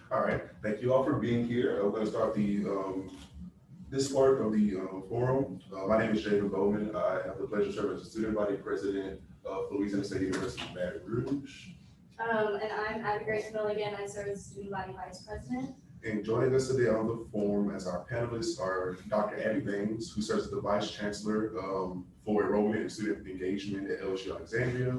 All right, thank you all for being here. We're going to start this part of the forum. My name is Jaden Bowman. I have the pleasure of serving as the student body president of Louisiana State University Baton Rouge. And I'm Abby Grace Milligan. I serve as student body vice president. And joining us today on the forum as our panelists are Dr. Abby Baines, who serves as the vice chancellor for enrollment and student engagement at LSU Alexandria.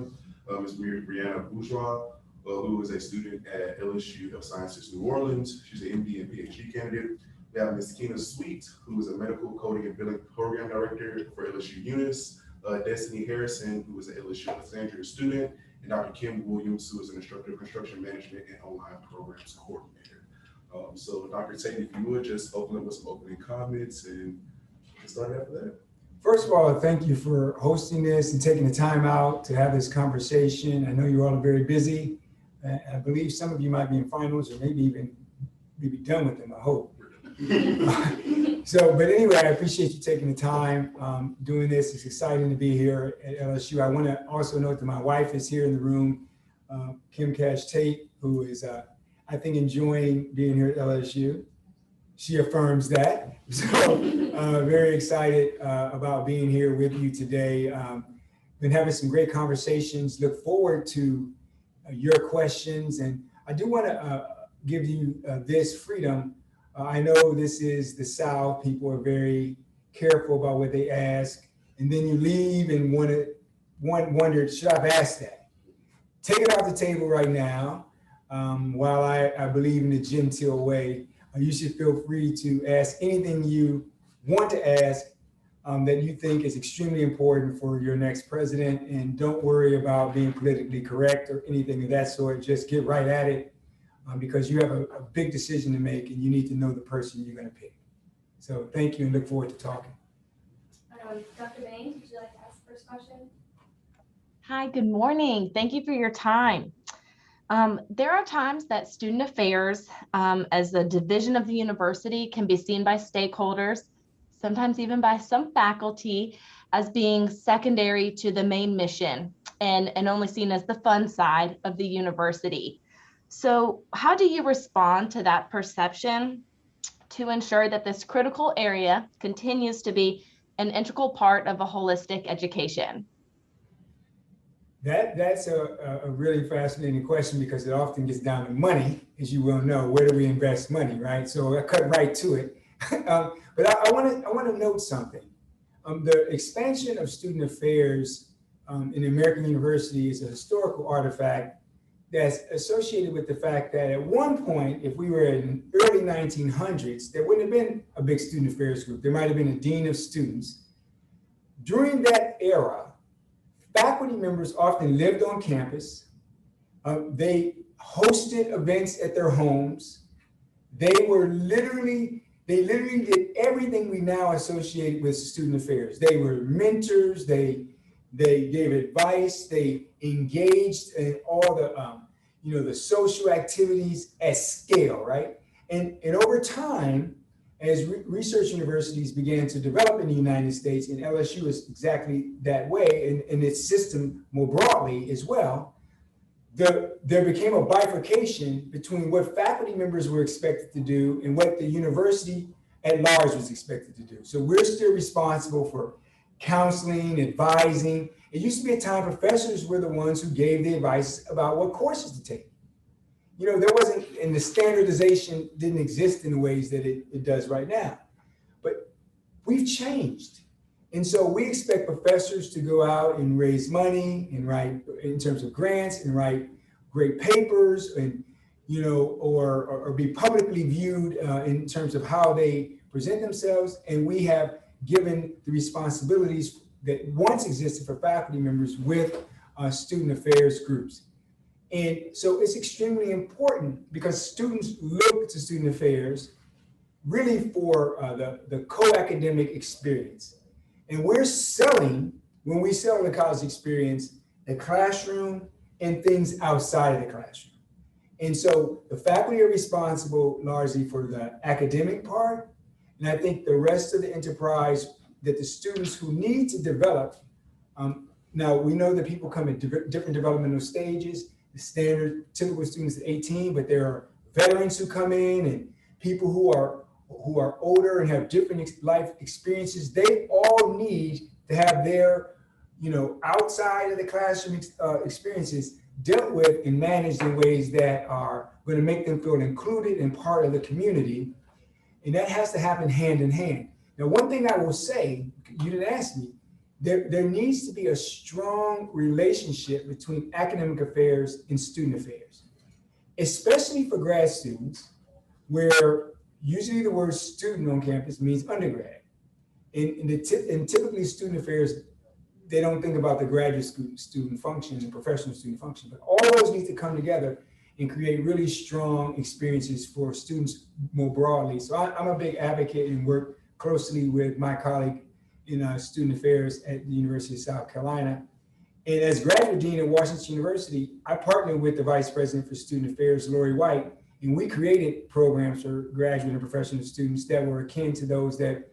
Ms. Brianna Bourgeois, who is a student at LSU Health Sciences New Orleans. She's an MD and PhD candidate. We have Ms. Keena Sweet, who is a medical coding and billing program director for LSU Unis. Destiny Harrison, who is an LSU Alexandria student, and Dr. Kim Williams, who is an instructor of construction management and online programs coordinator. So Dr. Tate, if you would just open up with some opening comments and get started after that. First of all, thank you for hosting this and taking the time out to have this conversation. I know you all are very busy. I believe some of you might be in finals or maybe even be done with them, I hope. But anyway, I appreciate you taking the time doing this. It's exciting to be here at LSU. I want to also note that my wife is here in the room, Kim Cash Tate, who is, I think, enjoying being here at LSU. She affirms that. So very excited about being here with you today. Been having some great conversations. Look forward to your questions. And I do want to give you this freedom. I know this is the South. People are very careful about what they ask. And then you leave and wonder, should I have asked that? Take it off the table right now. While I believe in the genteel way, you should feel free to ask anything you want to ask that you think is extremely important for your next president. And don't worry about being politically correct or anything of that sort. Just get right at it because you have a big decision to make and you need to know the person you're going to pick. So thank you and look forward to talking. Dr. Baines, would you like to ask the first question? Hi, good morning. Thank you for your time. There are times that student affairs as a division of the university can be seen by stakeholders, sometimes even by some faculty, as being secondary to the main mission and only seen as the fun side of the university. So how do you respond to that perception to ensure that this critical area continues to be an integral part of a holistic education? That's a really fascinating question because it often gets down to money, as you well know. Where do we invest money, right? So I cut right to it. But I want to note something. The expansion of student affairs in American university is a historical artifact that's associated with the fact that at one point, if we were in early 1900s, there wouldn't have been a big student affairs group. There might have been a dean of students. During that era, faculty members often lived on campus. They hosted events at their homes. They literally did everything we now associate with student affairs. They were mentors. They gave advice. They engaged in all the social activities at scale, right? And over time, as research universities began to develop in the United States, and LSU is exactly that way, and its system more broadly as well, there became a bifurcation between what faculty members were expected to do and what the university at large was expected to do. So we're still responsible for counseling, advising. It used to be a time professors were the ones who gave the advice about what courses to take. There wasn't, and the standardization didn't exist in the ways that it does right now. But we've changed. And so we expect professors to go out and raise money and write in terms of grants and write great papers and, or be publicly viewed in terms of how they present themselves. And we have given the responsibilities that once existed for faculty members with student affairs groups. And so it's extremely important because students look to student affairs really for the co-academic experience. And we're selling, when we sell the college experience, the classroom and things outside of the classroom. And so the faculty are responsible largely for the academic part. And I think the rest of the enterprise that the students who need to develop, now we know that people come at different developmental stages. The standard typical students at 18, but there are veterans who come in and people who are older and have different life experiences. They all need to have their, outside of the classroom experiences dealt with and managed in ways that are going to make them feel included and part of the community. And that has to happen hand in hand. Now, one thing I will say, you didn't ask me, there needs to be a strong relationship between academic affairs and student affairs, especially for grad students, where usually the word student on campus means undergrad. And typically student affairs, they don't think about the graduate student function and professional student function, but all those need to come together and create really strong experiences for students more broadly. So I'm a big advocate and work closely with my colleague in student affairs at the University of South Carolina. And as graduate dean at Washington University, I partnered with the vice president for student affairs, Lori White, and we created programs for graduate and professional students that were akin to those that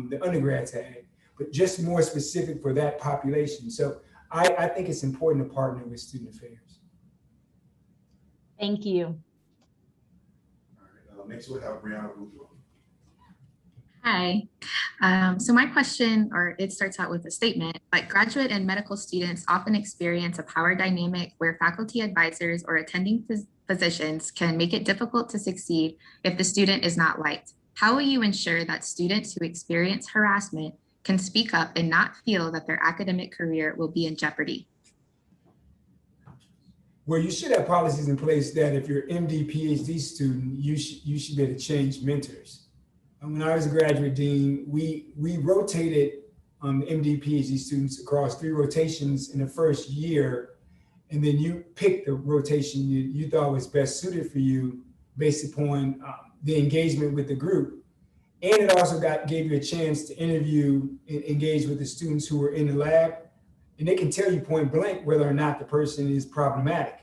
the undergrads had, but just more specific for that population. So I think it's important to partner with student affairs. Thank you. All right, next we'll have Brianna Bourgeois. Hi. So my question, or it starts out with a statement, but graduate and medical students often experience a power dynamic where faculty advisors or attending physicians can make it difficult to succeed if the student is not liked. How will you ensure that students who experience harassment can speak up and not feel that their academic career will be in jeopardy? Well, you should have policies in place that if you're an MD, PhD student, you should be able to change mentors. When I was a graduate dean, we rotated MD, PhD students across 3 rotations in the first year, and then you picked the rotation you thought was best suited for you based upon the engagement with the group. And it also gave you a chance to interview and engage with the students who were in the lab, and they can tell you point blank whether or not the person is problematic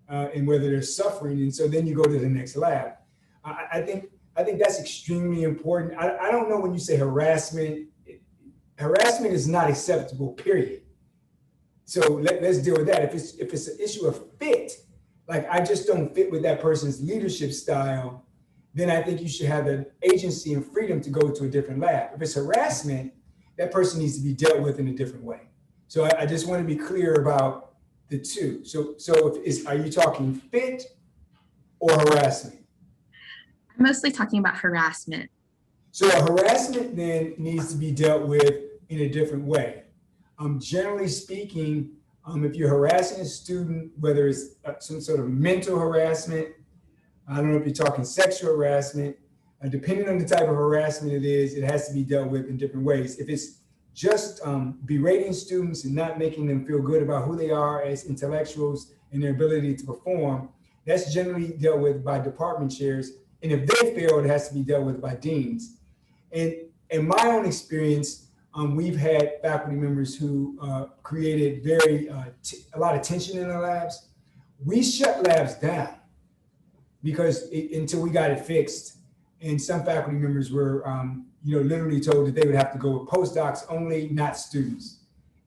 and whether they're suffering. And so then you go to the next lab. I think that's extremely important. I don't know when you say harassment is not acceptable, period. So let's deal with that. If it's an issue of fit, like I just don't fit with that person's leadership style, then I think you should have the agency and freedom to go to a different lab. If it's harassment, that person needs to be dealt with in a different way. So I just want to be clear about the two. So are you talking fit or harassment? I'm mostly talking about harassment. So harassment then needs to be dealt with in a different way. Generally speaking, if you're harassing a student, whether it's some sort of mental harassment, I don't know if you're talking sexual harassment, depending on the type of harassment it is, it has to be dealt with in different ways. If it's just berating students and not making them feel good about who they are as intellectuals and their ability to perform, that's generally dealt with by department chairs. And if they fail, it has to be dealt with by deans. And in my own experience, we've had faculty members who created a lot of tension in the labs. We shut labs down because until we got it fixed. And some faculty members were literally told that they would have to go with postdocs only, not students.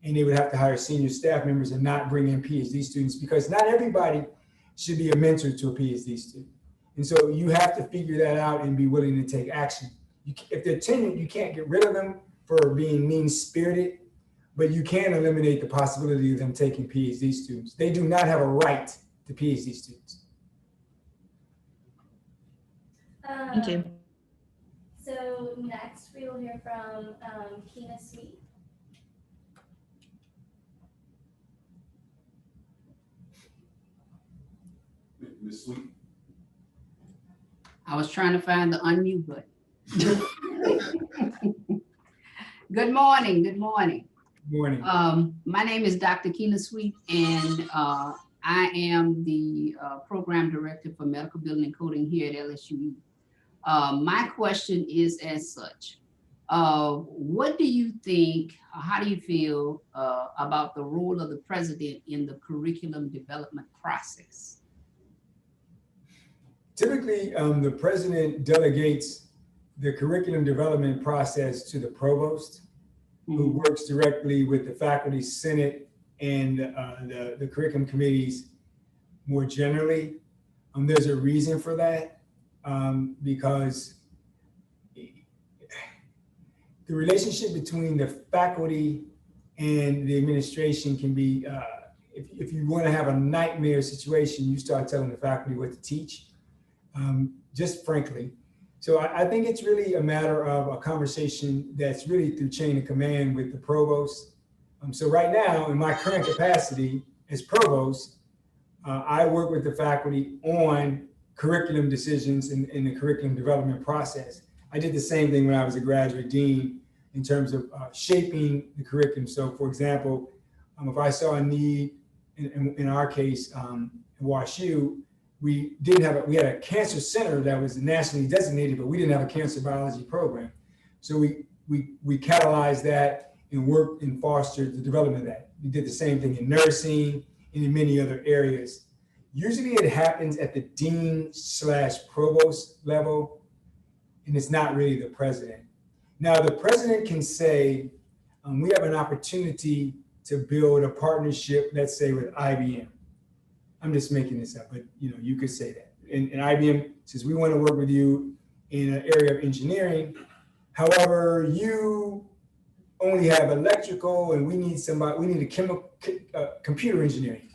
And they would have to hire senior staff members and not bring in PhD students, because not everybody should be a mentor to a PhD student. And so you have to figure that out and be willing to take action. If they're tenured, you can't get rid of them for being mean-spirited, but you can eliminate the possibility of them taking PhD students. They do not have a right to PhD students. Thank you. So next we will hear from Kina Sweet. Ms. Sweet. I was trying to find the unmute button. Good morning, good morning. Good morning. My name is Dr. Kina Sweet, and I am the program director for medical building and coding here at LSU. My question is as such. What do you think, or how do you feel about the role of the president in the curriculum development process? Typically, the president delegates the curriculum development process to the provost, who works directly with the faculty senate and the curriculum committees more generally. There's a reason for that, because the relationship between the faculty and the administration can be, if you want to have a nightmare situation, you start telling the faculty what to teach, just frankly. So I think it's really a matter of a conversation that's really through chain of command with the provost. So right now, in my current capacity as provost, I work with the faculty on curriculum decisions in the curriculum development process. I did the same thing when I was a graduate dean in terms of shaping the curriculum. So for example, if I saw a need, in our case, in WashU, we had a cancer center that was nationally designated, but we didn't have a cancer biology program. So we catalyzed that and worked and fostered the development of that. We did the same thing in nursing and in many other areas. Usually it happens at the dean/provost level, and it's not really the president. Now, the president can say, we have an opportunity to build a partnership, let's say with IBM. I'm just making this up, but you could say that. And IBM says, we want to work with you in an area of engineering. However, you only have electrical and we need a computer engineering.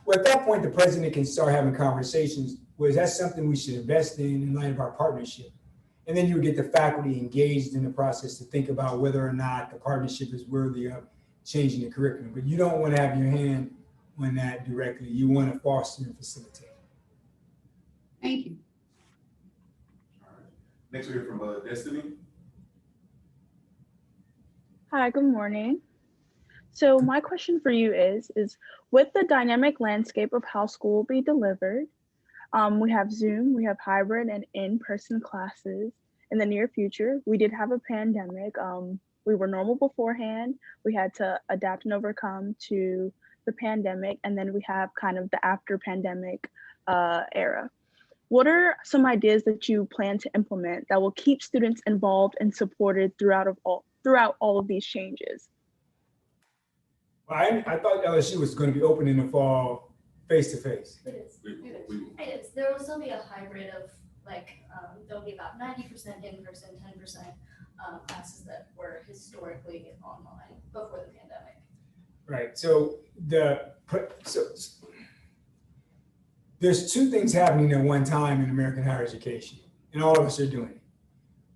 Well, at that point, the president can start having conversations. Well, is that something we should invest in light of our partnership? And then you would get the faculty engaged in the process to think about whether or not the partnership is worthy of changing the curriculum. But you don't want to have your hand on that directly. You want to foster and facilitate. Thank you. All right. Next we hear from Destiny. Hi, good morning. So my question for you is with the dynamic landscape of how school will be delivered, we have Zoom, we have hybrid and in-person classes in the near future. We did have a pandemic. We were normal beforehand. We had to adapt and overcome to the pandemic. And then we have kind of the after pandemic era. What are some ideas that you plan to implement that will keep students involved and supported throughout all of these changes? Well, I thought LSU was going to be open in the fall face-to-face. It is. There will still be a hybrid of there'll be about 90% in person, 10% classes that were historically online before the pandemic. Right. So there's two things happening at one time in American higher education, and all of us are doing it.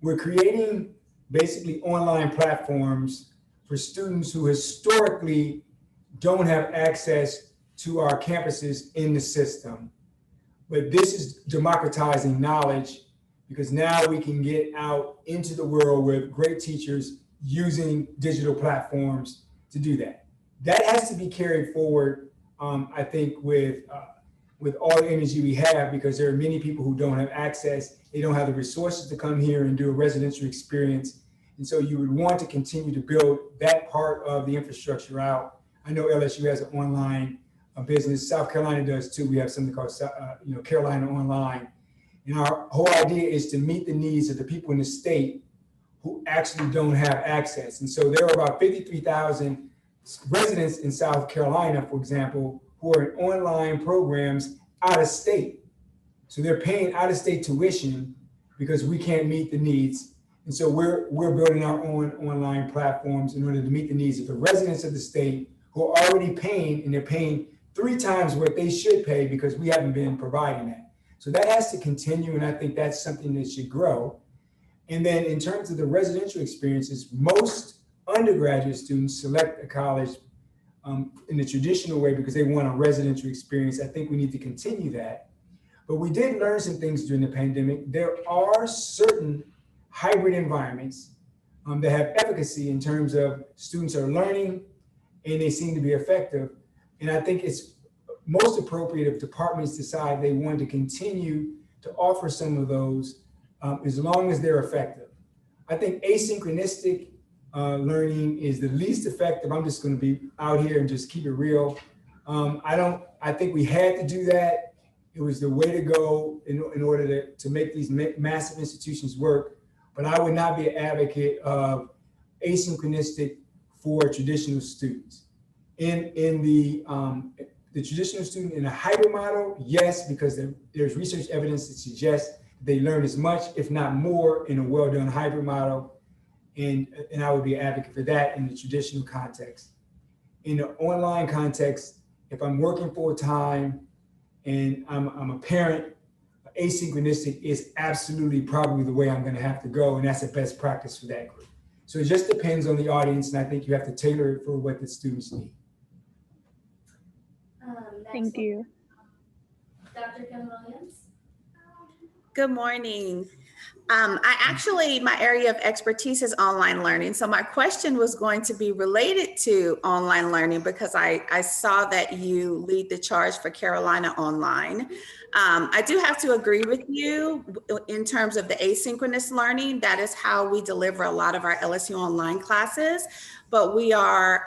We're creating basically online platforms for students who historically don't have access to our campuses in the system. But this is democratizing knowledge because now we can get out into the world with great teachers using digital platforms to do that. That has to be carried forward, I think, with all the energy we have, because there are many people who don't have access. They don't have the resources to come here and do a residential experience. And so you would want to continue to build that part of the infrastructure out. I know LSU has an online business. South Carolina does too. We have something called Carolina Online. And our whole idea is to meet the needs of the people in the state who actually don't have access. And so there are about 53,000 residents in South Carolina, for example, who are in online programs out of state. So they're paying out of state tuition because we can't meet the needs. And so we're building our own online platforms in order to meet the needs of the residents of the state who are already paying, and they're paying 3 times what they should pay because we haven't been providing that. So that has to continue, and I think that's something that should grow. And then in terms of the residential experiences, most undergraduate students select a college in the traditional way because they want a residential experience. I think we need to continue that. But we did learn some things during the pandemic. There are certain hybrid environments that have efficacy in terms of students are learning and they seem to be effective. And I think it's most appropriate if departments decide they want to continue to offer some of those as long as they're effective. I think asynchronistic learning is the least effective. I'm just going to be out here and just keep it real. I think we had to do that. It was the way to go in order to make these massive institutions work. But I would not be an advocate of asynchronistic for traditional students. In the the traditional student in a hybrid model, yes, because there's research evidence that suggests they learn as much, if not more, in a well-done hybrid model. And I would be an advocate for that in the traditional context. In the online context, if I'm working full time and I'm a parent, asynchronistic is absolutely probably the way I'm going to have to go, and that's the best practice for that group. So it just depends on the audience, and I think you have to tailor it for what the students need. Thank you. Dr. Kim Williams. Good morning. My area of expertise is online learning. So my question was going to be related to online learning because I saw that you lead the charge for Carolina Online. I do have to agree with you in terms of the asynchronous learning. That is how we deliver a lot of our LSU online classes, but we are,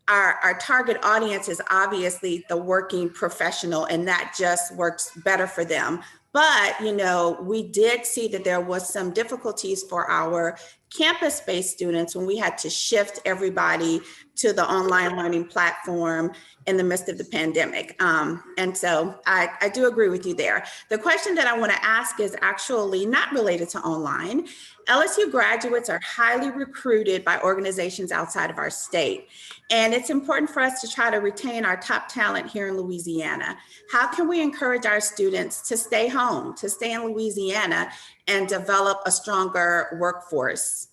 our target audience is obviously the working professional, and that just works better for them. But, you know, we did see that there was some difficulties for our campus-based students when we had to shift everybody to the online learning platform in the midst of the pandemic. And so I do agree with you there. The question that I want to ask is actually not related to online. LSU graduates are highly recruited by organizations outside of our state. And it's important for us to try to retain our top talent here in Louisiana. How can we encourage our students to stay home, to stay in Louisiana and develop a stronger workforce?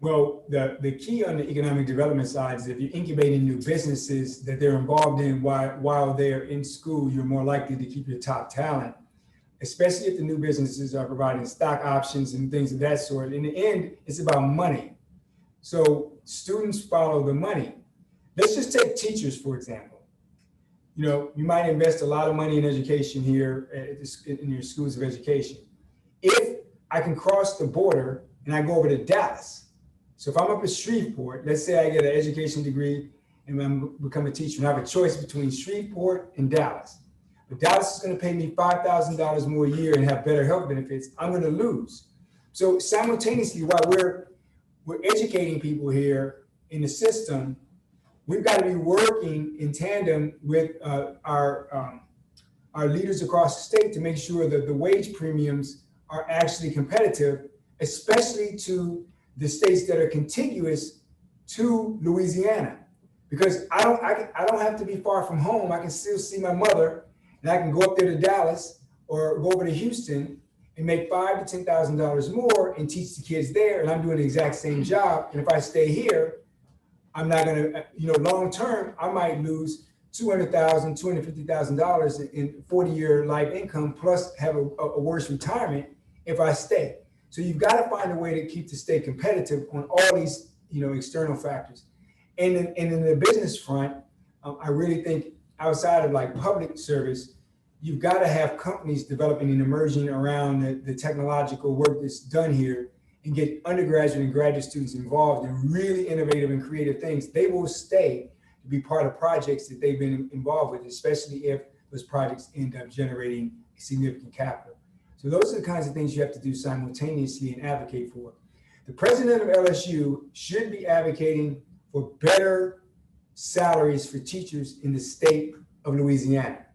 Well, the key on the economic development side is if you're incubating new businesses that they're involved in while they're in school, you're more likely to keep your top talent, especially if the new businesses are providing stock options and things of that sort. In the end, it's about money. So students follow the money. Let's just take teachers, for example. You know, you might invest a lot of money in education here in your schools of education. If I can cross the border and I go over to Dallas, so if I'm up at Shreveport, let's say I get an education degree and I'm become a teacher and I have a choice between Shreveport and Dallas. But Dallas is going to pay me $5,000 more a year and have better health benefits. I'm going to lose. So simultaneously, while we're educating people here in the system, we've got to be working in tandem with our leaders across the state to make sure that the wage premiums are actually competitive, especially to the states that are contiguous to Louisiana. Because I don't have to be far from home. I can still see my mother, and I can go up there to Dallas or go over to Houston and make $5,000 to $10,000 more and teach the kids there, and I'm doing the exact same job. And if I stay here, I'm not gonna, long term, I might lose $200,000, $250,000 in 40-year life income, plus have a worse retirement if I stay. So you've got to find a way to keep the state competitive on all these, external factors. And in the business front, I really think outside of like public service, you've got to have companies developing and emerging around the technological work that's done here and get undergraduate and graduate students involved in really innovative and creative things. They will stay to be part of projects that they've been involved with, especially if those projects end up generating significant capital. So those are the kinds of things you have to do simultaneously and advocate for. The president of LSU should be advocating for better salaries for teachers in the state of Louisiana.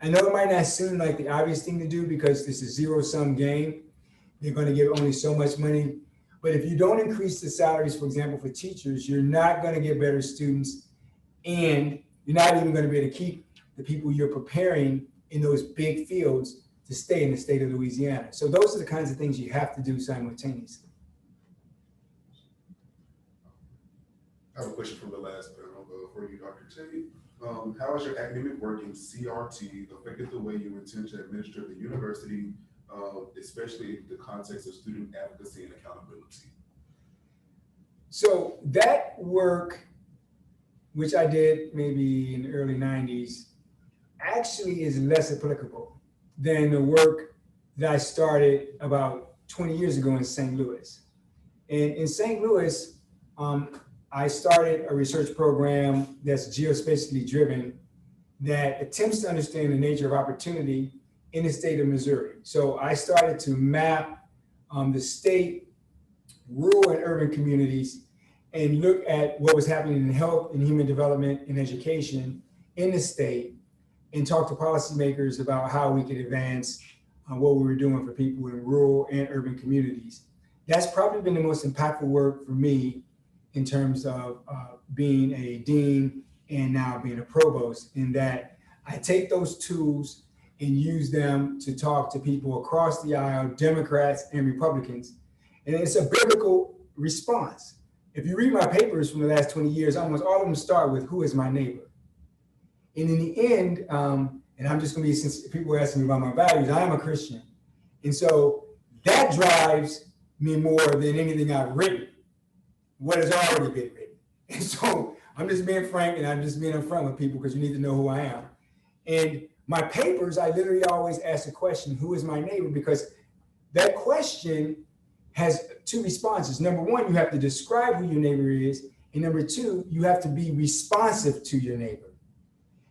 I know it might not seem like the obvious thing to do because this is a zero-sum game. They're going to give only so much money. But if you don't increase the salaries, for example, for teachers, you're not going to get better students, and you're not even going to be able to keep the people you're preparing in those big fields to stay in the state of Louisiana. So those are the kinds of things you have to do simultaneously. I have a question from the last panel for you, Dr. Tate. How has your academic work in CRT affected the way you intend to administer the university, especially in the context of student advocacy and accountability? So that work, which I did maybe in the early 90s, actually is less applicable than the work that I started about 20 years ago in St. Louis. And in St. Louis, I started a research program that's geospatially driven that attempts to understand the nature of opportunity in the state of Missouri. So I started to map the state, rural and urban communities, and look at what was happening in health and human development and education in the state and talk to policymakers about how we could advance what we were doing for people in rural and urban communities. That's probably been the most impactful work for me in terms of being a dean and now being a provost, in that I take those tools and use them to talk to people across the aisle, Democrats and Republicans. And it's a biblical response. If you read my papers from the last 20 years, almost all of them start with, who is my neighbor? And in the end, and I'm just gonna be, since people are asking me about my values, I am a Christian. And so that drives me more than anything I've written, what has already been written. And so I'm just being frank and I'm just being upfront with people because you need to know who I am. And my papers, I literally always ask the question, who is my neighbor? Because that question has two responses. Number one, you have to describe who your neighbor is. And number two, you have to be responsive to your neighbor.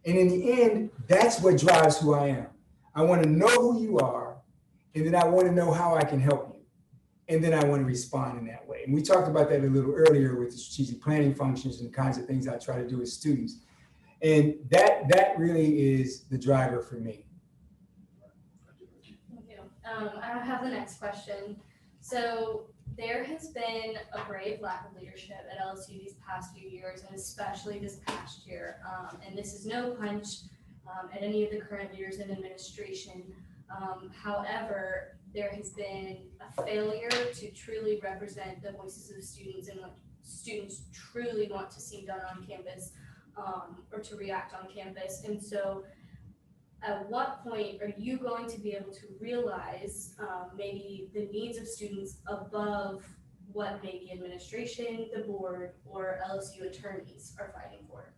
And in the end, that's what drives who I am. I want to know who you are, and then I want to know how I can help you. And then I want to respond in that way. And we talked about that a little earlier with the strategic planning functions and the kinds of things I try to do with students. And that really is the driver for me. Thank you. I have the next question. So there has been a grave lack of leadership at LSU these past few years, and especially this past year. And this is no punch at any of the current leaders in administration. However, there has been a failure to truly represent the voices of students and what students truly want to see done on campus, or to react on campus. And so at what point are you going to be able to realize maybe the needs of students above what maybe administration, the board, or LSU attorneys are fighting for?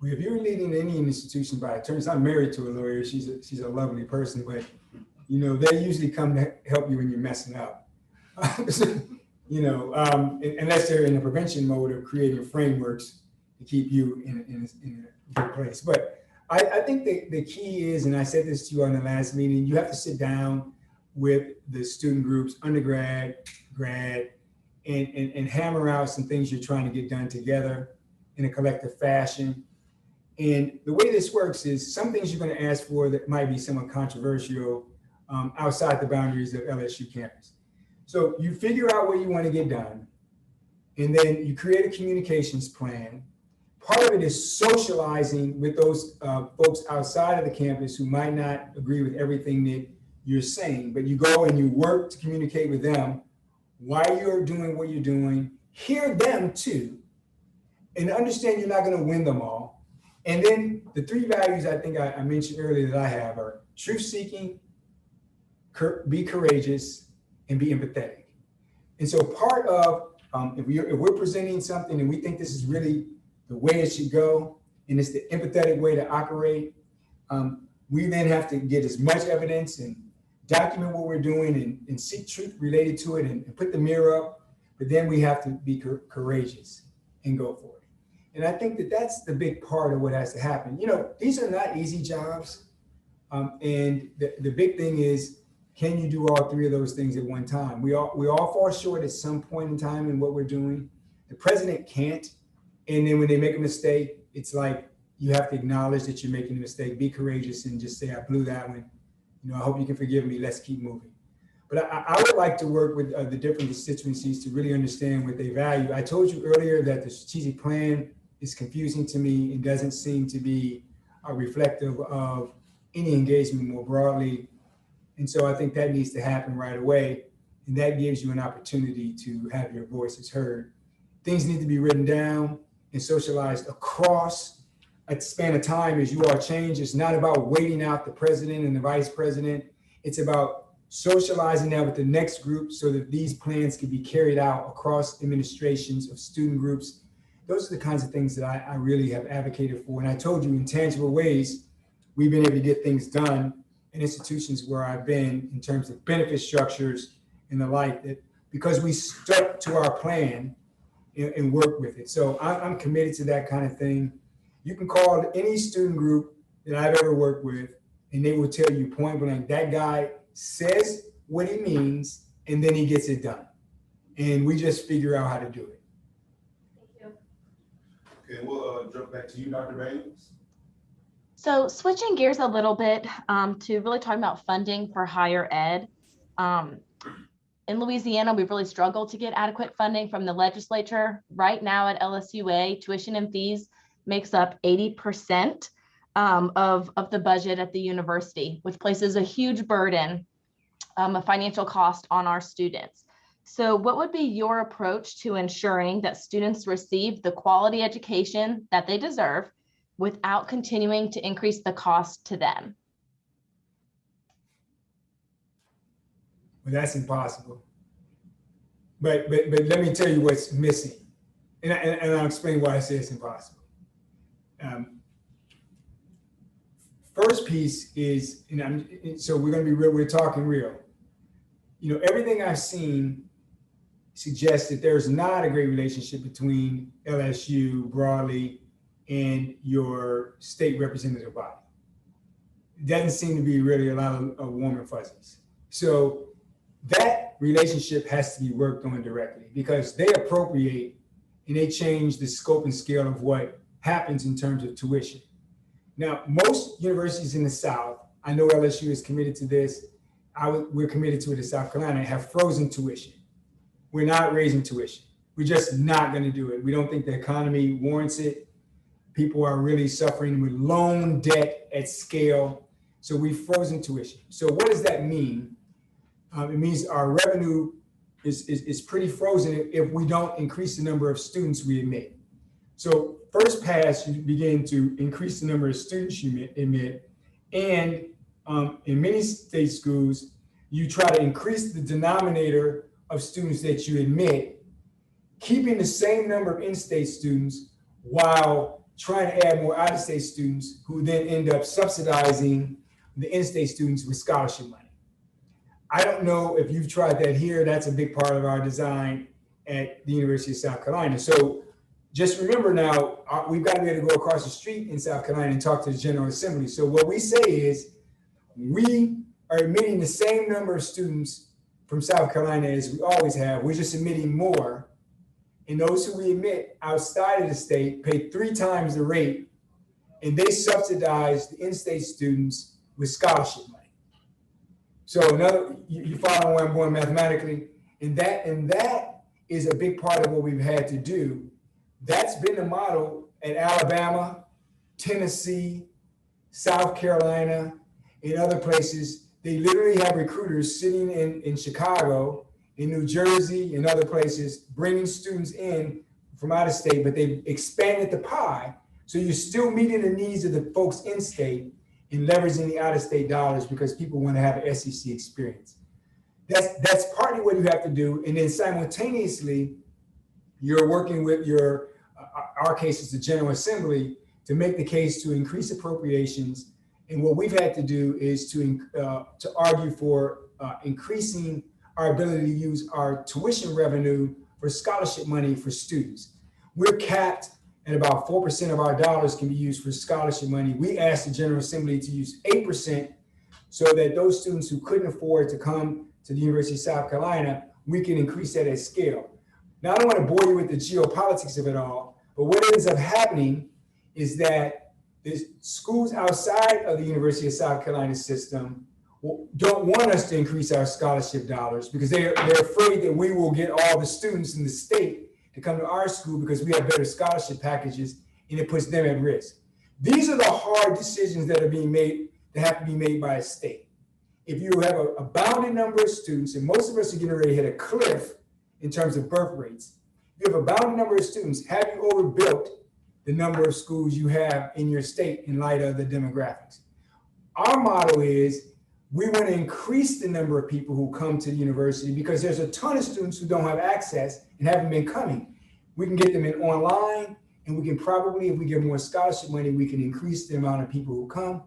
Well, if you're leading any institution by attorneys, I'm married to a lawyer. She's a lovely person, but you know, they usually come to help you when you're messing up. You know, unless they're in the prevention mode of creating frameworks to keep you in a good place. But I think the key is, and I said this to you on the last meeting, you have to sit down with the student groups, undergrad, grad, and hammer out some things you're trying to get done together in a collective fashion. And the way this works is some things you're going to ask for that might be somewhat controversial outside the boundaries of LSU campus. So you figure out what you want to get done, and then you create a communications plan. Part of it is socializing with those folks outside of the campus who might not agree with everything that you're saying, but you go and you work to communicate with them why you're doing what you're doing, hear them too, and understand you're not going to win them all. And then the three values I think I mentioned earlier that I have are truth-seeking, be courageous, and be empathetic. And so part of, if we're presenting something and we think this is really the way it should go, and it's the empathetic way to operate, we then have to get as much evidence and document what we're doing and seek truth related to it and put the mirror up, but then we have to be courageous and go for it. And I think that that's the big part of what has to happen. You know, these are not easy jobs. And the big thing is, can you do all three of those things at one time? We all fall short at some point in time in what we're doing. The president can't. And then when they make a mistake, it's like, you have to acknowledge that you're making a mistake, be courageous, and just say, I blew that one. You know, I hope you can forgive me. Let's keep moving. But I would like to work with the different constituencies to really understand what they value. I told you earlier that the strategic plan is confusing to me and doesn't seem to be reflective of any engagement more broadly. And so I think that needs to happen right away. And that gives you an opportunity to have your voices heard. Things need to be written down and socialized across a span of time as you all change. It's not about waiting out the president and the vice president. It's about socializing that with the next group so that these plans can be carried out across administrations of student groups. Those are the kinds of things that I really have advocated for. And I told you in tangible ways, we've been able to get things done in institutions where I've been in terms of benefit structures and the like, that because we stuck to our plan and work with it. So I'm committed to that kind of thing. You can call any student group that I've ever worked with, and they will tell you point blank, that guy says what he means, and then he gets it done. And we just figure out how to do it. Okay, we'll jump back to you, Dr. Baines. So switching gears a little bit to really talking about funding for higher ed. In Louisiana, we've really struggled to get adequate funding from the legislature. Right now at LSUA, tuition and fees makes up 80% of the budget at the university, which places a huge burden, a financial cost on our students. So what would be your approach to ensuring that students receive the quality education that they deserve without continuing to increase the cost to them? Well, that's impossible. But let me tell you what's missing. And I'll explain why I say it's impossible. First piece is, so we're going to be real, we're talking real. Everything I've seen suggests that there's not a great relationship between LSU broadly and your state representative body. It doesn't seem to be really a lot of warm and fuzzies. So that relationship has to be worked on directly because they appropriate and they change the scope and scale of what happens in terms of tuition. Now, most universities in the South, I know LSU is committed to this, we're committed to it in South Carolina, have frozen tuition. We're not raising tuition. We're just not going to do it. We don't think the economy warrants it. People are really suffering with loan debt at scale. So we've frozen tuition. So what does that mean? It means our revenue is pretty frozen if we don't increase the number of students we admit. So first pass, you begin to increase the number of students you admit. And in many state schools, you try to increase the denominator of students that you admit, keeping the same number of in-state students while trying to add more out-of-state students who then end up subsidizing the in-state students with scholarship money. I don't know if you've tried that here. That's a big part of our design at the University of South Carolina. So just remember now, we've got to be able to go across the street in South Carolina and talk to the General Assembly. So what we say is we are admitting the same number of students from South Carolina as we always have. We're just admitting more. And those who we admit outside of the state pay 3 times the rate, and they subsidize the in-state students with scholarship money. So you follow where I'm going mathematically, and that is a big part of what we've had to do. That's been the model at Alabama, Tennessee, South Carolina, and other places. They literally have recruiters sitting in Chicago, in New Jersey, and other places, bringing students in from out of state, but they've expanded the pie. So you're still meeting the needs of the folks in state and leveraging the out-of-state dollars because people want to have an SEC experience. That's partly what you have to do. And then simultaneously, you're working with our case is the General Assembly to make the case to increase appropriations. And what we've had to do is to argue for increasing our ability to use our tuition revenue for scholarship money for students. We're capped at about 4% of our dollars can be used for scholarship money. We asked the General Assembly to use 8% so that those students who couldn't afford to come to the University of South Carolina, we can increase that at scale. Now, I don't want to bore you with the geopolitics of it all, but what ends up happening is that the schools outside of the University of South Carolina system don't want us to increase our scholarship dollars because they're afraid that we will get all the students in the state to come to our school because we have better scholarship packages and it puts them at risk. These are the hard decisions that are being made, that have to be made by a state. If you have a bounded number of students, and most of us are getting ready to hit a cliff in terms of birth rates, if you have a bounded number of students, have you overbuilt the number of schools you have in your state in light of the demographics? Our model is we want to increase the number of people who come to the university because there's a ton of students who don't have access and haven't been coming. We can get them in online, and we can probably, if we give more scholarship money, we can increase the amount of people who come.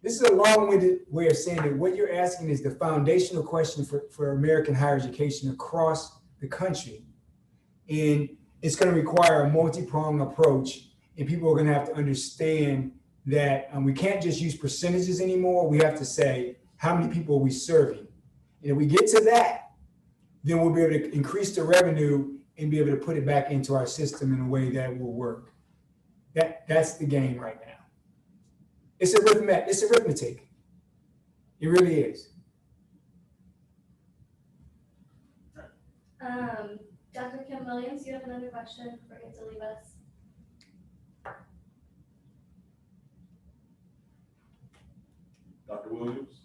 This is a long-winded way of saying that what you're asking is the foundational question for American higher education across the country. And it's going to require a multi-pronged approach, and people are going to have to understand that we can't just use percentages anymore. We have to say, how many people are we serving? And if we get to that, then we'll be able to increase the revenue and be able to put it back into our system in a way that will work. That's the game right now. It's arithmetic. It really is. Dr. Kim Williams, you have another question before you have to leave us? Dr. Williams?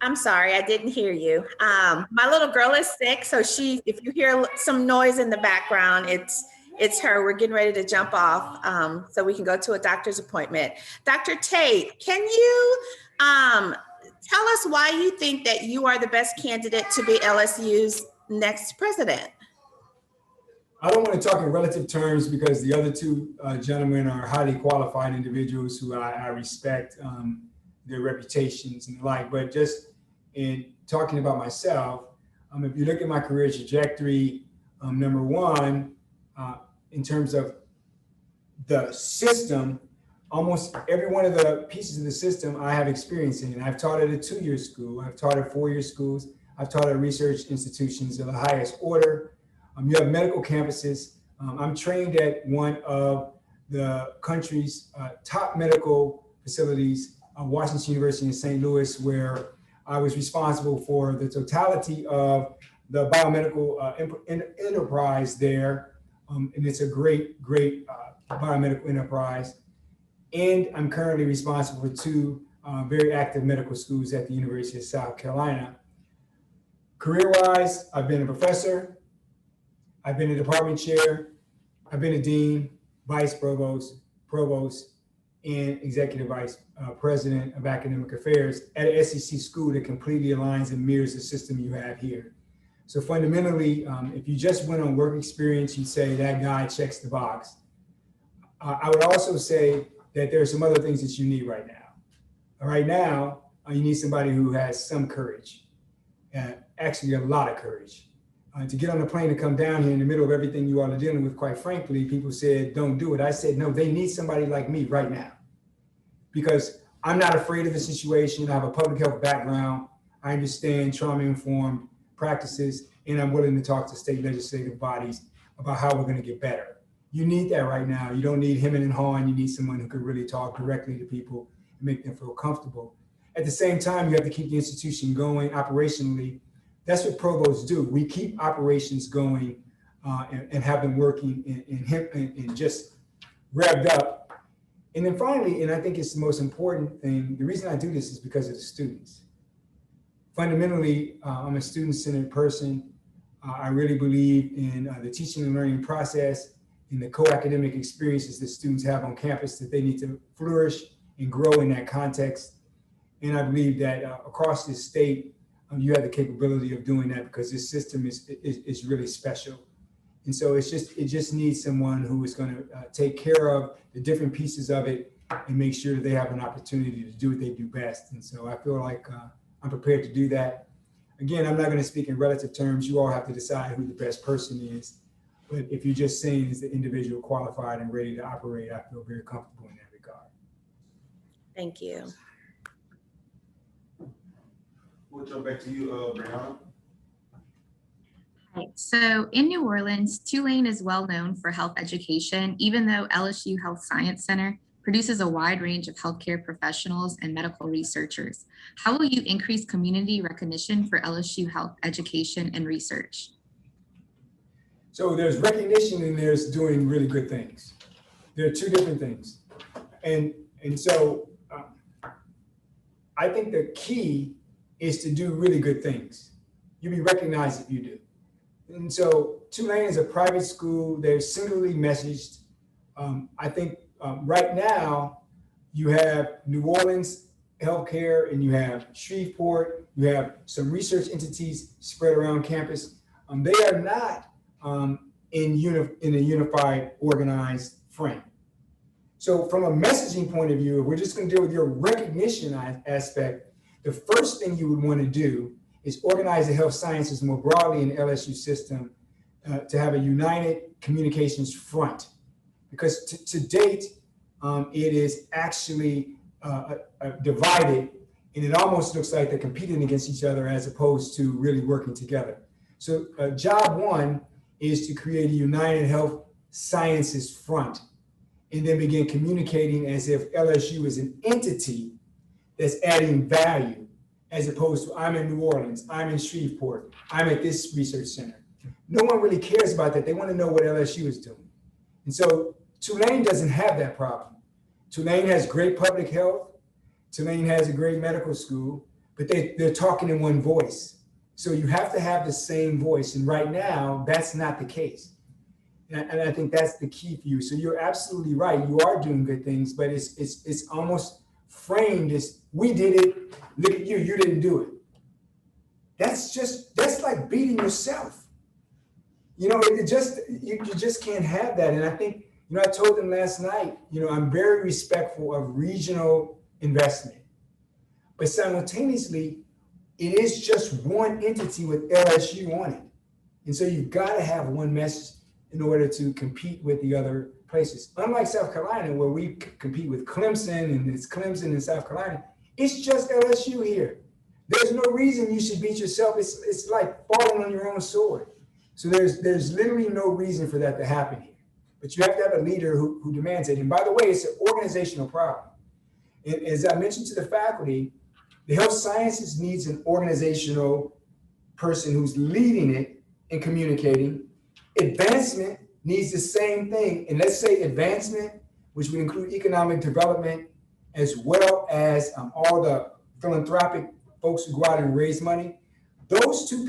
I'm sorry, I didn't hear you. My little girl is sick, so if you hear some noise in the background, it's her. We're getting ready to jump off so we can go to a doctor's appointment. Dr. Tate, can you tell us why you think that you are the best candidate to be LSU's next president? I don't want to talk in relative terms because the other two gentlemen are highly qualified individuals who I respect their reputations and the like. But just in talking about myself, if you look at my career trajectory, number one, in terms of the system, almost every one of the pieces of the system I have experience in. I've taught at a 2-year school, I've taught at 4-year schools, I've taught at research institutions of the highest order. You have medical campuses. I'm trained at one of the country's top medical facilities, Washington University in St. Louis, where I was responsible for the totality of the biomedical enterprise there. And it's a great biomedical enterprise. And I'm currently responsible for 2 very active medical schools at the University of South Carolina. Career-wise, I've been a professor, I've been a department chair, I've been a dean, vice provost, and executive vice president of academic affairs at an SEC school that completely aligns and mirrors the system you have here. So fundamentally, if you just went on work experience, you'd say that guy checks the box. I would also say that there are some other things that you need right now. Right now, you need somebody who has some courage, actually a lot of courage. To get on a plane to come down here in the middle of everything you all are dealing with, quite frankly, people said, don't do it. I said, no, they need somebody like me right now. Because I'm not afraid of the situation. I have a public health background. I understand trauma-informed practices, and I'm willing to talk to state legislative bodies about how we're going to get better. You need that right now. You don't need him and hawing. You need someone who can really talk directly to people and make them feel comfortable. At the same time, you have to keep the institution going operationally. That's what provosts do. We keep operations going and have them working and just revved up. And then finally, and I think it's the most important thing, the reason I do this is because of the students. Fundamentally, I'm a student-centered person. I really believe in the teaching and learning process, in the co-academic experiences that students have on campus, that they need to flourish and grow in that context. And I believe that across this state, you have the capability of doing that because this system is really special. And so it just needs someone who is going to take care of the different pieces of it and make sure that they have an opportunity to do what they do best. And so I feel like I'm prepared to do that. Again, I'm not going to speak in relative terms. You all have to decide who the best person is. But if you're just saying is the individual qualified and ready to operate, I feel very comfortable in that regard. Thank you. We'll jump back to you, Brianna. Right. So in New Orleans, Tulane is well known for health education, even though LSU Health Science Center produces a wide range of healthcare professionals and medical researchers. How will you increase community recognition for LSU health education and research? So there's recognition and there's doing really good things. There are 2 different things. And so I think the key is to do really good things. You'll be recognized if you do. And so Tulane is a private school. They're singularly messaged. I think right now you have New Orleans healthcare and you have Shreveport. You have some research entities spread around campus. They are not in a unified, organized frame. So from a messaging point of view, if we're just going to deal with your recognition aspect, the first thing you would want to do is organize the health sciences more broadly in the LSU system to have a united communications front. Because to date, it is actually divided, and it almost looks like they're competing against each other as opposed to really working together. So job one is to create a united health sciences front and then begin communicating as if LSU is an entity that's adding value, as opposed to I'm in New Orleans, I'm in Shreveport, I'm at this research center. No one really cares about that. They want to know what LSU is doing. And so Tulane doesn't have that problem. Tulane has great public health. Tulane has a great medical school, but they're talking in one voice. So you have to have the same voice. And right now, that's not the case. And I think that's the key for you. So you're absolutely right. You are doing good things, but it's almost framed as we did it. Look at you, you didn't do it. That's like beating yourself. You know, you just can't have that. And I think, you know, I told them last night, you know, I'm very respectful of regional investment, but simultaneously, it is just one entity with LSU on it. And so you've got to have one message in order to compete with the other places. Unlike South Carolina, where we compete with Clemson, and it's Clemson in South Carolina, it's just LSU here. There's no reason you should beat yourself. It's like falling on your own sword. So there's literally no reason for that to happen here. But you have to have a leader who demands it. And by the way, it's an organizational problem. And as I mentioned to the faculty, the health sciences needs an organizational person who's leading it and communicating. Advancement needs the same thing. And let's say advancement, which would include economic development, as well as all the philanthropic folks who go out and raise money. Those two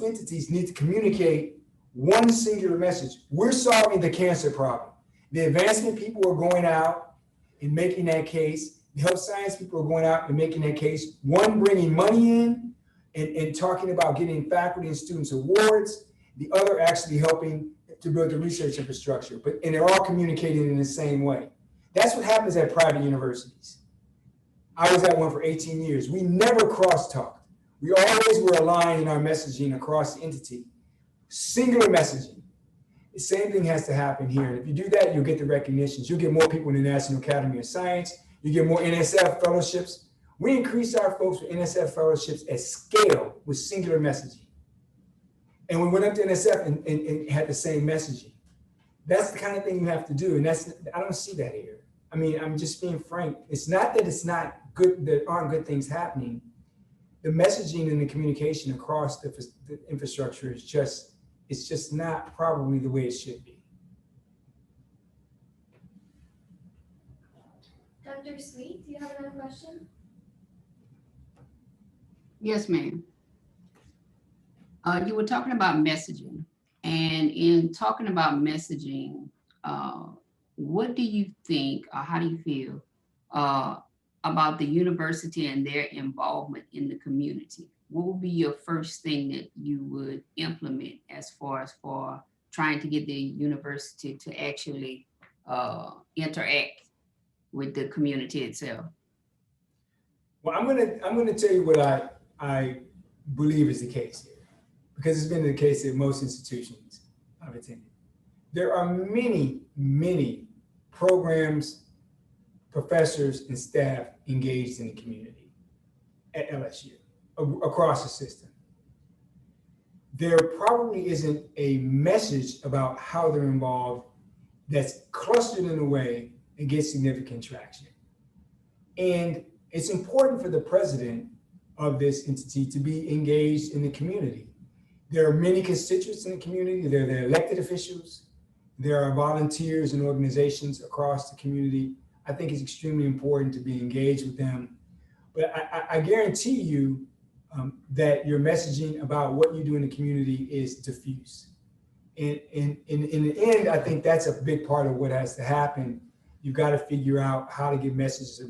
entities need to communicate one singular message. We're solving the cancer problem. The advancement people are going out and making that case. The health science people are going out and making that case. One bringing money in and talking about getting faculty and students awards. The other actually helping to build the research infrastructure. And they're all communicating in the same way. That's what happens at private universities. I was at one for 18 years. We never cross-talked. We always were aligned in our messaging across the entity. Singular messaging. The same thing has to happen here. And if you do that, you'll get the recognitions. You'll get more people in the National Academy of Science. You get more NSF fellowships. We increased our folks with NSF fellowships at scale with singular messaging. And we went up to NSF and had the same messaging. That's the kind of thing you have to do. And I don't see that here. I mean, I'm just being frank. It's not that it's not good, there aren't good things happening. The messaging and the communication across the infrastructure is just not probably the way it should be. Dr. Sweet, do you have another question? Yes, ma'am. You were talking about messaging, and in talking about messaging, what do you think, or how do you feel about the university and their involvement in the community? What would be your first thing that you would implement as far as for trying to get the university to actually interact with the community itself? Well, I'm gonna tell you what I believe is the case here, because it's been the case at most institutions I've attended. There are many, many programs, professors, and staff engaged in the community at LSU, across the system. There probably isn't a message about how they're involved that's clustered in a way and gets significant traction. And it's important for the president of this entity to be engaged in the community. There are many constituents in the community. There are the elected officials. There are volunteers and organizations across the community. I think it's extremely important to be engaged with them. But I guarantee you that your messaging about what you do in the community is diffuse. And in the end, I think that's a big part of what has to happen. You've got to figure out how to get messages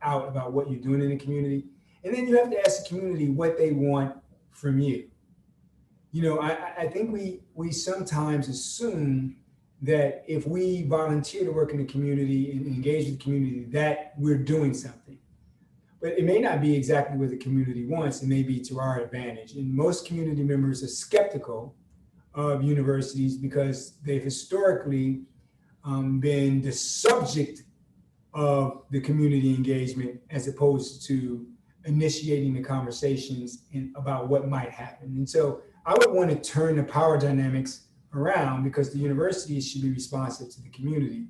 out about what you're doing in the community. And then you have to ask the community what they want from you. You know, I think we sometimes assume that if we volunteer to work in the community and engage with the community, that we're doing something. But it may not be exactly what the community wants. It may be to our advantage. And most community members are skeptical of universities because they've historically been the subject of the community engagement as opposed to initiating the conversations about what might happen. And so I would want to turn the power dynamics around, because the universities should be responsive to the community.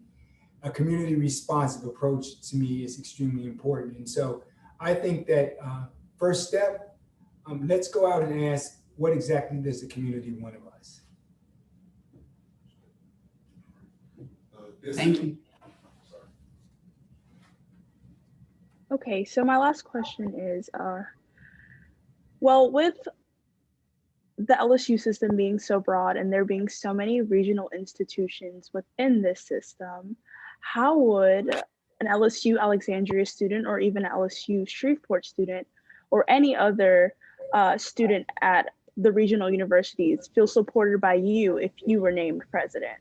a community responsive approach to me is extremely important. And so I think that first step, let's go out and ask, what exactly does the community want of us? Thank you. Okay, so my last question is, well, with the LSU system being so broad and there being so many regional institutions within this system, how would an LSU Alexandria student or even an LSU Shreveport student or any other student at the regional universities feel supported by you if you were named president?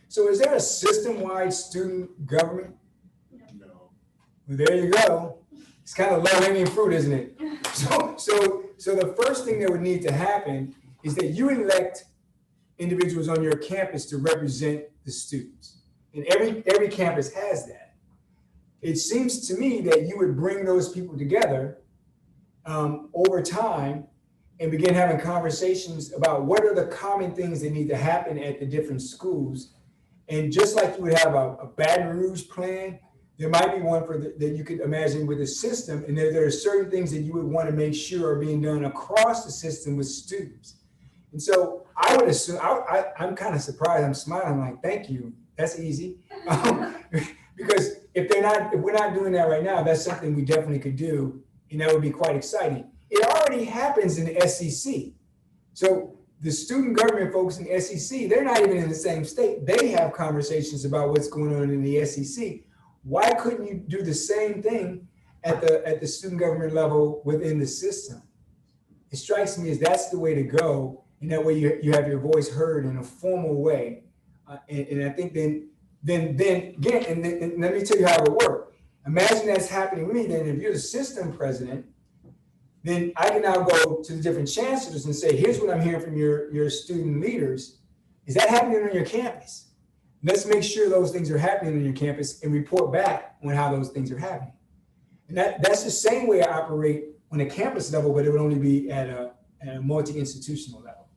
So is there a system-wide student government? No. Well, there you go. It's kind of low-hanging fruit, isn't it? So the first thing that would need to happen is that you elect individuals on your campus to represent the students. And every campus has that. It seems to me that you would bring those people together over time and begin having conversations about what are the common things that need to happen at the different schools. And just like you would have a Baton Rouge plan, there might be one for that you could imagine with a system, and there are certain things that you would want to make sure are being done across the system with students. And so I would assume, I'm kind of surprised, I'm smiling, I'm like, thank you, that's easy. Because if we're not doing that right now, that's something we definitely could do, and that would be quite exciting. It already happens in the SEC. So the student government folks in the SEC, they're not even in the same state. They have conversations about what's going on in the SEC. Why couldn't you do the same thing at the student government level within the system? It strikes me as that's the way to go, and that way you have your voice heard in a formal way. And I think then again, and let me tell you how it would work. Imagine that's happening with me. Then if you're the system president, then I can now go to the different chancellors and say, here's what I'm hearing from your student leaders. Is that happening on your campus? Let's make sure those things are happening on your campus and report back on how those things are happening. And that's the same way I operate on a campus level, but it would only be at a multi-institutional level.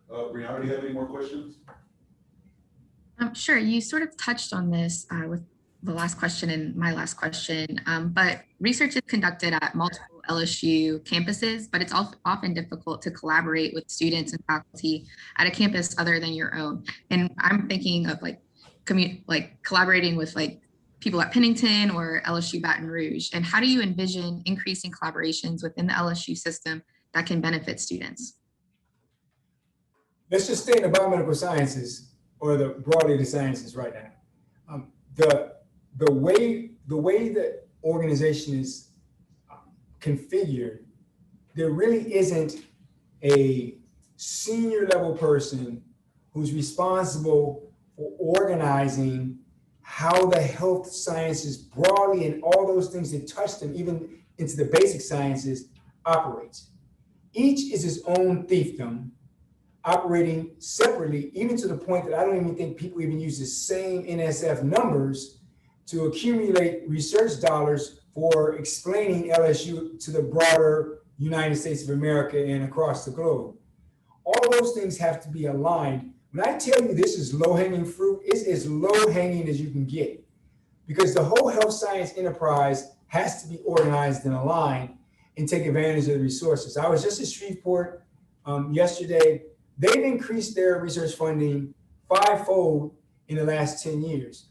Brianna, do you have any more questions? Sure, you sort of touched on this with the last question and my last question, but research is conducted at multiple LSU campuses, but it's often difficult to collaborate with students and faculty at a campus other than your own. And I'm thinking of like collaborating with like people at Pennington or LSU Baton Rouge. And how do you envision increasing collaborations within the LSU system that can benefit students? Let's just stay in the biomedical sciences or broadly the sciences right now. The way the organization is configured, there really isn't a senior level person who's responsible for organizing how the health sciences broadly and all those things that touch them, even into the basic sciences, operates. Each is its own fiefdom, operating separately, even to the point that I don't even think people even use the same NSF numbers to accumulate research dollars for explaining LSU to the broader United States of America and across the globe. All those things have to be aligned. When I tell you this is low-hanging fruit, it's as low-hanging as you can get, because the whole health science enterprise has to be organized and aligned and take advantage of the resources. I was just at Shreveport yesterday. They've increased their research funding 5-fold in the last 10 years.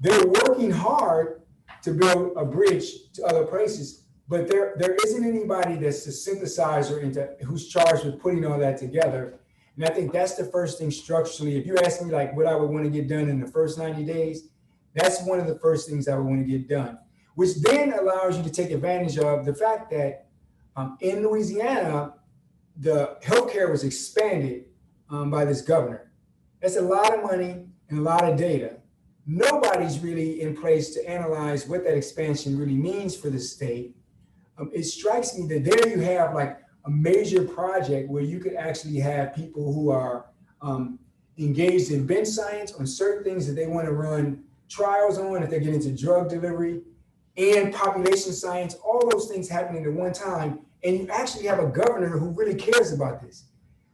They're working hard to build a bridge to other places, but there isn't anybody that's the synthesizer who's charged with putting all that together. And I think that's the first thing structurally. If you ask me like what I would want to get done in the first 90 days, that's one of the first things I would want to get done, which then allows you to take advantage of the fact that in Louisiana, the healthcare was expanded by this governor. That's a lot of money and a lot of data. Nobody's really in place to analyze what that expansion really means for the state. It strikes me that there you have like a major project where you could actually have people who are engaged in bench science on certain things that they want to run trials on if they get into drug delivery, and population science, all those things happening at one time. And you actually have a governor who really cares about this.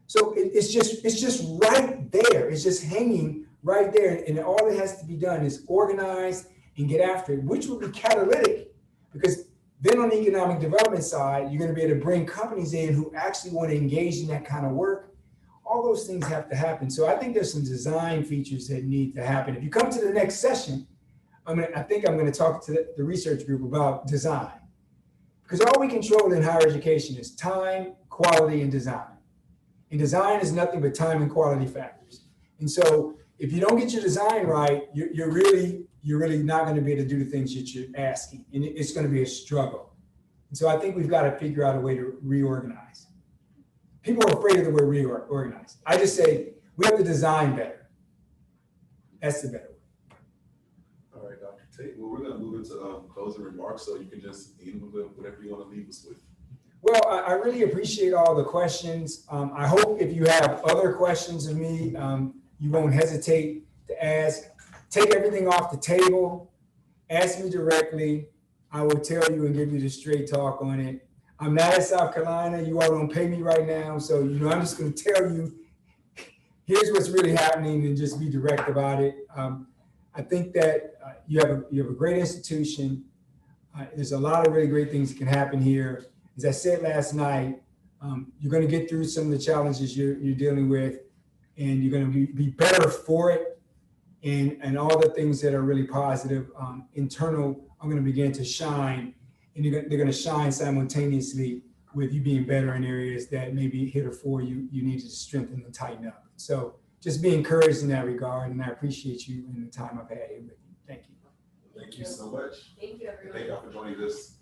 So it's just right there. It's just hanging right there. And all that has to be done is organize and get after it, which will be catalytic, because then on the economic development side, you're going to be able to bring companies in who actually want to engage in that kind of work. All those things have to happen. So I think there's some design features that need to happen. If you come to the next session, I think I'm going to talk to the research group about design, because all we control in higher education is time, quality, and design. And design is nothing but time and quality factors. And so if you don't get your design right, you're really not going to be able to do the things that you're asking. And it's going to be a struggle. And so I think we've got to figure out a way to reorganize. People are afraid of the word reorganize. I just say we have to design better. That's the better way. All right, Dr. Tate. Well, we're going to move into closing remarks, so you can just end with whatever you want to leave us with. Well, I really appreciate all the questions. I hope if you have other questions of me, you won't hesitate to ask. Take everything off the table. Ask me directly. I will tell you and give you the straight talk on it. I'm not in South Carolina. You all don't pay me right now. So, I'm just going to tell you, here's what's really happening, and just be direct about it. I think that you have a great institution. There's a lot of really great things that can happen here. As I said last night, you're going to get through some of the challenges you're dealing with, and you're going to be better for it. And all the things that are really positive, internal, are going to begin to shine, and they're going to shine simultaneously with you being better in areas that maybe heretofore you needed to strengthen and tighten up. So just be encouraged in that regard, and I appreciate you and the time I've had here with you. Thank you. Thank you so much. Thank you, everyone. Thank y'all for joining this